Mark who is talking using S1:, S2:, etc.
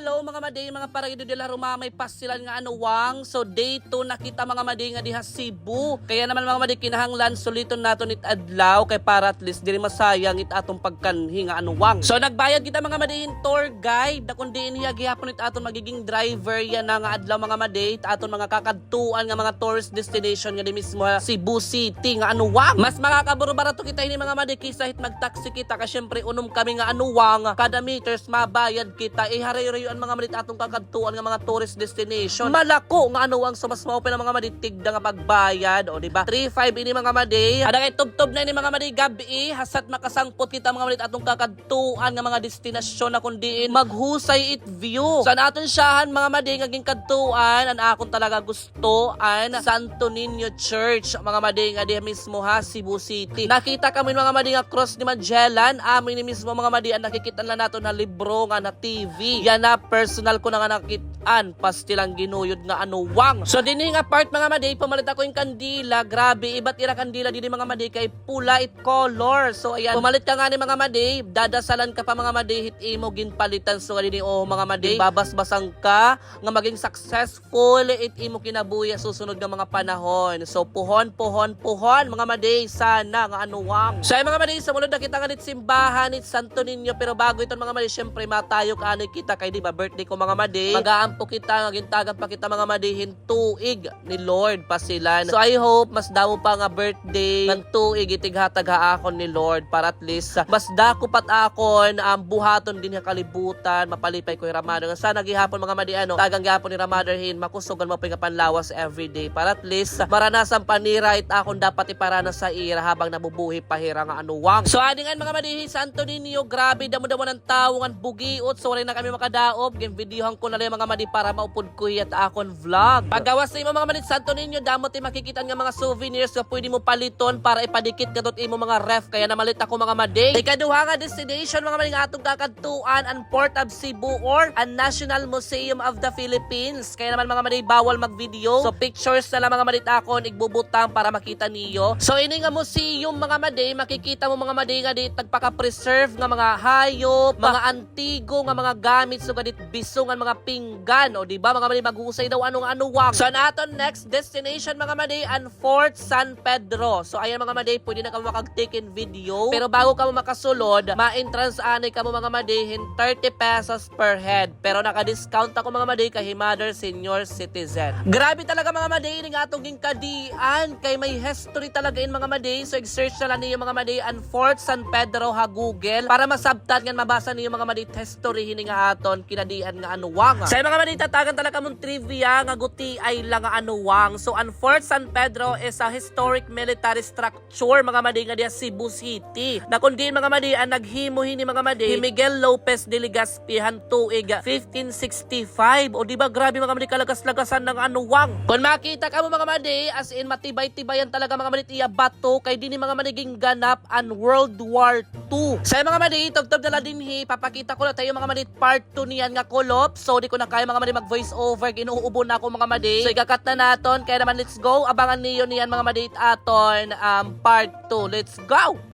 S1: Hello mga maday, mga paraido de la Roma, may pasilan nga anuwang. So day 2 nakita mga maday nga diha Cebu. Kaya naman mga maday kinahanglan suliton naton it adlaw kay para at least diri masayang it atong pagkanhi nga anuwang. So nagbayad kita mga maday tour guide na kundi iniya gihapon it aton magiging driver yan na nga adlaw mga maday aton mga kakadtuan nga mga tourist destination nga di mismo Cebu City nga anuwang. Mas makakaburo barato kita ini mga maday kaysa hit magtaxi kita kasi syempre unom kami nga anuwang kada meters mabayad kita iharay-rayuan mga malit atong kakadtuan nga mga tourist destination. Malako nga anuwang so mas maopen ang mga maday tigda nga pagbayad o di ba? 3.5 ini mga maday. Ada kay tubtob na ini mga maday gabi hasat makasangpot kita mga malit atong kakadtuan nga mga destinasyon na kundiin maghusay it view. Sa naton siyahan mga maday nga gingkadtuan an akon talaga gusto an Santo Niño Church mga maday nga diha mismo ha Cebu City. Nakita kami mga maday nga cross ni Magellan amin ni mismo mga maday ang nakikita na naton na libro nga na TV. Yan na personal ko na nga nakitaan pastilang ginuyod nga anuwang. So dinhi nga part mga maday pamalit ako yung kandila. Grabe iba't ira kandila dinhi mga maday kay pula it color. So ayan pumalit ka nga ni mga maday dadasalan ka pa mga maday hit imo ginpalitan so dinhi oh mga maday babasbasang ka nga maging successful it imo kinabuya susunod nga mga panahon. So puhon mga maday sana nga anuwang. So ay mga maday sa mulod na kita nga nit simbahan it Santo Niño pero bago ito mga maday syempre matayo ka ani kita kay di ba birthday ko mga maday magaampo kita nga gintagan pa kita mga maday hintuig ni Lord pasilan. So I hope mas daw pa nga birthday ng tuig itighatag ha akon ni Lord para at least mas dako pat akon buhaton din nga kalibutan mapalipay ko Ramadhan nga sana gihapon mga maday tagang gihapon ni Ramadhan hin makusugan mo pa nga panlawas everyday para at least maranasan panira it akon dapat iparana sa ira habang nabubuhi pahira nga anuwang. So adingan mga maday Santo Niño grabe damo-damo ng tawo nga bugiot so wala na kami makadaop game videohan ko na lang mga maday para maupod ko at akon vlog. Paggawas sa imo mga maday Santo Niño damot makikita nga mga souvenirs nga pwede mo paliton para ipadikit kadot imo mga ref kaya namalit ako mga maday. Ikaduha nga destination mga maday nga atong kakadtuan ang Port of Cebu or ang National Museum of the Philippines. Kaya naman mga maday bawal mag-video. So pictures na lang mga maday akon igbubutang para makita niyo. So ini nga museum mga maday makikita mo mga maday nga dit nagpaka-preserve nga mga hayop, mga antigo nga mga gamit so gadit bisungan mga pinggan o di ba mga maday maghusay daw anong anuwang. So naton next destination mga maday ang Fort San Pedro. So ayan mga maday pwede na ka makag-take in video pero bago ka mo makasulod ma-entrance anay ka mo mga maday 30 pesos per head pero naka-discount ako mga maday kay mother senior citizen. Grabe talaga mga maday ning atong gingkadian kay may history talaga in mga maday so i-search na lang niyo mga maday ang Fort San Pedro ha Google para masabtan nga mabasa niyo mga maday history hini nga aton kinadian nga anuwang. Sa mga maday tatagan talaga mong trivia nga guti ay lang nga anuwang. So ang Fort San Pedro is a historic military structure mga maday nga diha Cebu City. Na kundi mga maday ang naghimo hini mga maday Miguel Lopez de Legazpi tuig 1565. O di ba grabe mga maday kalagas-lagasan ng anuwang. Kung makita ka mo mga maday as in matibay-tibayan talaga mga maday iya bato kay dinhi mga maday ganap ang World War II. Sa mga maday tugtog na lang dinhi papakita ko na tayo mga maday part 2 niyan nga kolop. So di ko na kaya mga maday mag voice over ginuubo na ako mga maday. So ikakat na naton kaya naman let's go abangan niyo niyan mga maday aton part 2. Let's go.